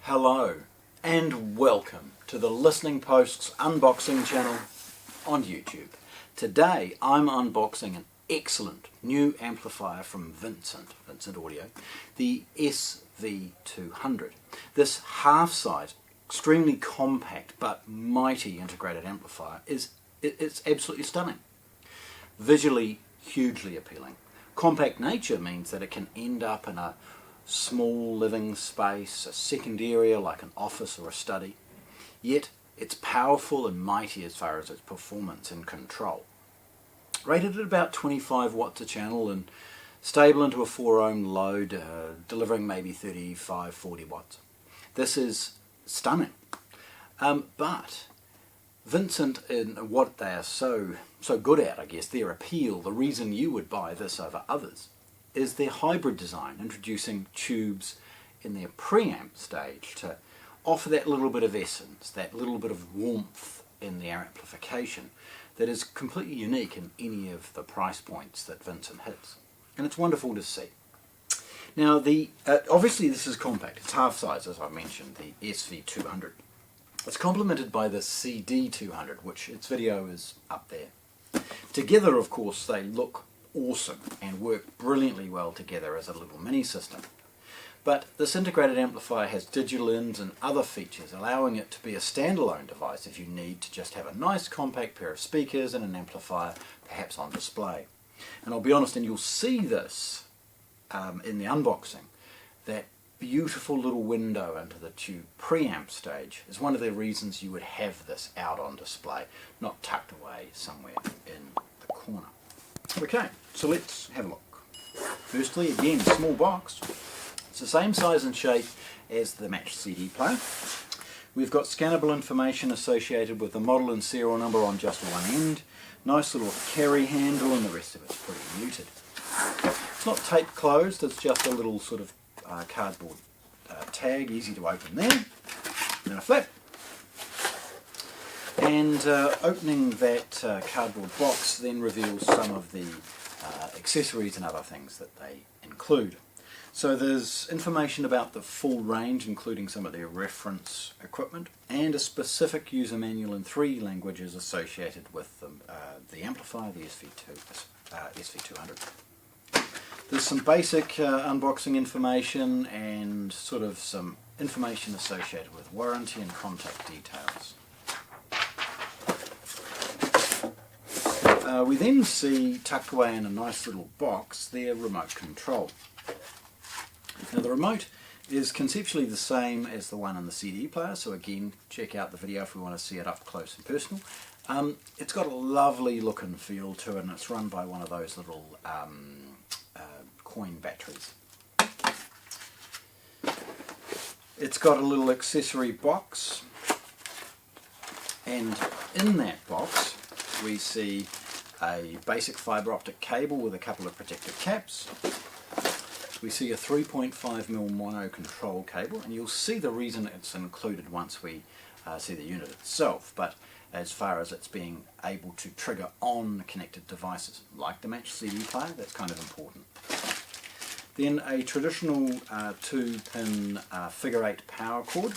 Hello and welcome to the Listening Post's unboxing channel on YouTube. Today I'm unboxing an excellent new amplifier from Vincent Audio, the SV-200. This half-size, extremely compact but mighty integrated amplifier it's absolutely stunning. Visually hugely appealing. Compact nature means that it can end up in a small living space, a second area like an office or a study. Yet it's powerful and mighty as far as its performance and control. Rated at about 25 watts a channel and stable into a 4 ohm load, delivering maybe 35-40 watts. This is stunning. But Vincent, in what they are so good at, I guess, their appeal, the reason you would buy this over others, is their hybrid design, introducing tubes in their preamp stage to offer that little bit of essence, that little bit of warmth in their amplification that is completely unique in any of the price points that Vincent hits. And it's wonderful to see. Now, obviously this is compact, it's half size as I mentioned, the SV-200. It's complemented by the CD-200, which its video is up there. Together, of course, they look awesome and work brilliantly well together as a little mini system. But this integrated amplifier has digital ins and other features, allowing it to be a standalone device if you need to just have a nice compact pair of speakers and an amplifier perhaps on display. And I'll be honest, and you'll see this in the unboxing, that beautiful little window into the tube preamp stage is one of the reasons you would have this out on display, not tucked away somewhere in the corner. Okay, so let's have a look. Firstly, again, small box. It's the same size and shape as the matched CD player. We've got scannable information associated with the model and serial number on just one end. Nice little carry handle, and the rest of it's pretty muted. It's not tape closed, it's just a little sort of cardboard tag, easy to open there. And then a flap. And opening that cardboard box then reveals some of the accessories and other things that they include. So there's information about the full range, including some of their reference equipment, and a specific user manual in 3 languages associated with the amplifier, the SV-200. There's some basic unboxing information and sort of some information associated with warranty and contact details. We then see, tucked away in a nice little box, their remote control. Now the remote is conceptually the same as the one in the CD player, so again, check out the video if we want to see it up close and personal. It's got a lovely look and feel to it, and it's run by one of those little coin batteries. It's got a little accessory box, and in that box we see a basic fibre optic cable with a couple of protective caps. We see a 3.5mm mono control cable, and you'll see the reason it's included once we see the unit itself, but as far as it's being able to trigger on connected devices, like the matched CD player, that's kind of important. Then a traditional 2-pin figure 8 power cord.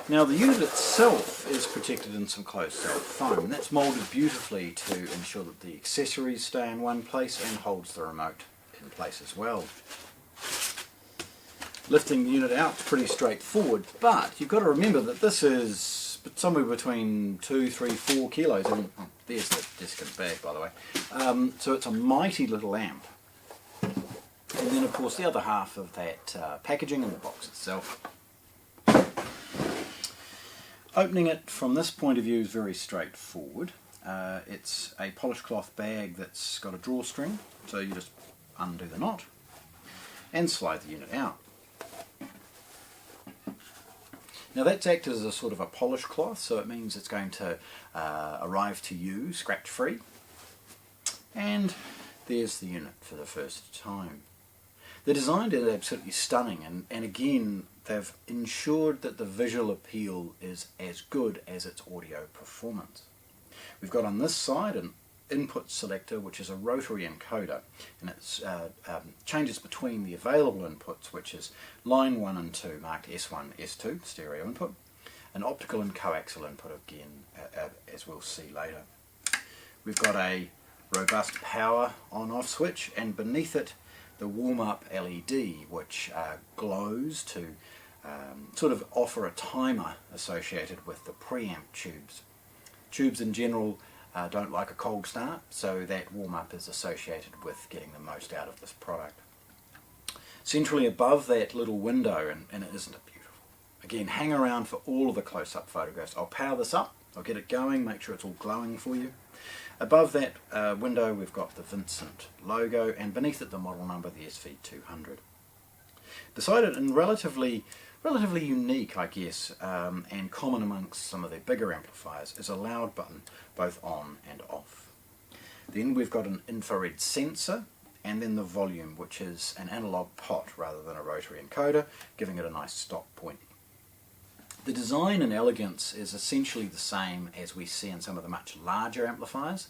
Now the unit itself is protected in some closed cell foam, and that's moulded beautifully to ensure that the accessories stay in one place and holds the remote in place as well. Lifting the unit out is pretty straightforward, but you've got to remember that this is somewhere between 2, 3, 4 kilos, and there's the disc and bag by the way. So it's a mighty little amp. And then of course the other half of that packaging in the box itself. Opening it from this point of view is very straightforward. It's a polished cloth bag that's got a drawstring, so you just undo the knot and slide the unit out. Now that's acted as a sort of a polished cloth, so it means it's going to arrive to you scratch free. And there's the unit for the first time. The design is absolutely stunning, and again they've ensured that the visual appeal is as good as its audio performance. We've got on this side an input selector, which is a rotary encoder, and it changes between the available inputs, which is line 1 and 2 marked S1, S2, stereo input, an optical and coaxial input again, as we'll see later. We've got a robust power on-off switch, and beneath it the warm-up LED, which glows to sort of offer a timer associated with the preamp tubes. Tubes in general don't like a cold start, so that warm-up is associated with getting the most out of this product. Centrally above that little window, and isn't it beautiful? Again, hang around for all of the close-up photographs. I'll power this up, I'll get it going, make sure it's all glowing for you. Above that window we've got the Vincent logo, and beneath it the model number, the SV-200. Beside it, and relatively unique, I guess, and common amongst some of the bigger amplifiers, is a loud button, both on and off. Then we've got an infrared sensor, and then the volume, which is an analog pot rather than a rotary encoder, giving it a nice stop point. The design and elegance is essentially the same as we see in some of the much larger amplifiers.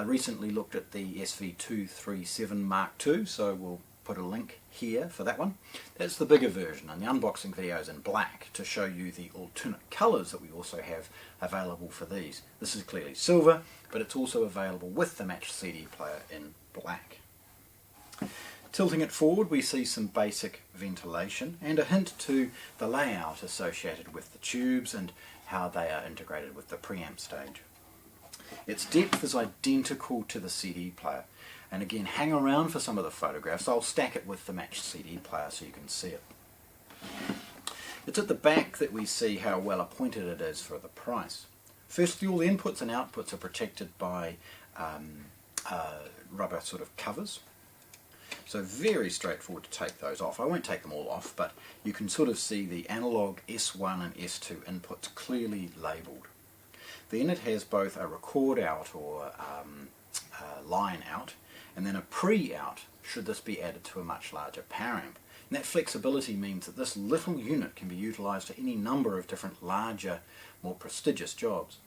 Recently looked at the SV-237 MKII, so we'll put a link here for that one. That's the bigger version, and the unboxing video is in black to show you the alternate colours that we also have available for these. This is clearly silver, but it's also available with the matched CD player in black. Tilting it forward, we see some basic ventilation and a hint to the layout associated with the tubes and how they are integrated with the preamp stage. Its depth is identical to the CD player, and again, hang around for some of the photographs. I'll stack it with the matched CD player so you can see it. It's at the back that we see how well appointed it is for the price. Firstly, all the inputs and outputs are protected by rubber sort of covers. So very straightforward to take those off. I won't take them all off, but you can sort of see the analog S1 and S2 inputs clearly labelled. Then it has both a record out or line out, and then a pre-out should this be added to a much larger power amp. And that flexibility means that this little unit can be utilised for any number of different larger, more prestigious jobs.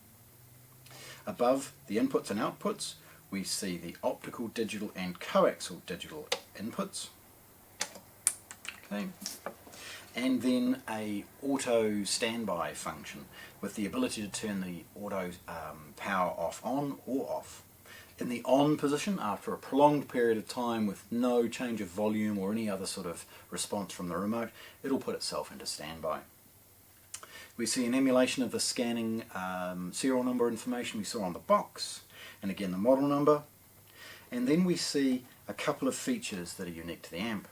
Above the inputs and outputs, we see the optical digital and coaxial digital inputs. Okay. And then a auto standby function with the ability to turn the auto power off on or off. In the on position, after a prolonged period of time with no change of volume or any other sort of response from the remote, it'll put itself into standby. We see an emulation of the scanning serial number information we saw on the box, and again the model number, and then we see a couple of features that are unique to the amp.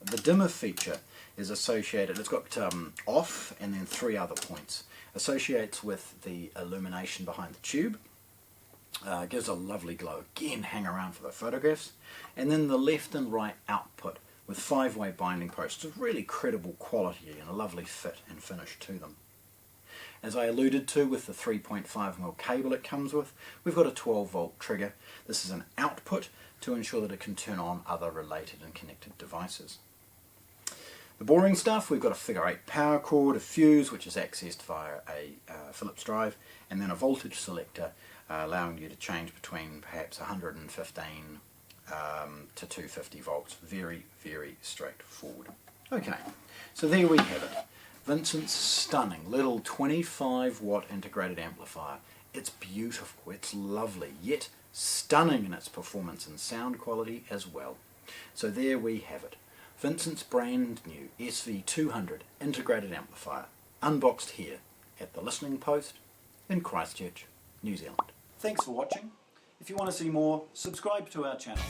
The dimmer feature is associated, it's got off and then 3 other points, associates with the illumination behind the tube, gives a lovely glow, again hang around for the photographs, and then the left and right output with 5-way binding posts of really credible quality and a lovely fit and finish to them. As I alluded to with the 3.5mm cable it comes with, we've got a 12-volt trigger. This is an output to ensure that it can turn on other related and connected devices. The boring stuff, we've got a figure 8 power cord, a fuse which is accessed via a Phillips drive, and then a voltage selector allowing you to change between perhaps 115 to 250 volts. Very, very straightforward. Okay, so there we have it. Vincent's stunning little 25-watt integrated amplifier. It's beautiful, it's lovely, yet stunning in its performance and sound quality as well. So there we have it. Vincent's brand new SV-200 integrated amplifier, unboxed here at the Listening Post in Christchurch, New Zealand. Thanks for watching. If you want to see more, subscribe to our channel.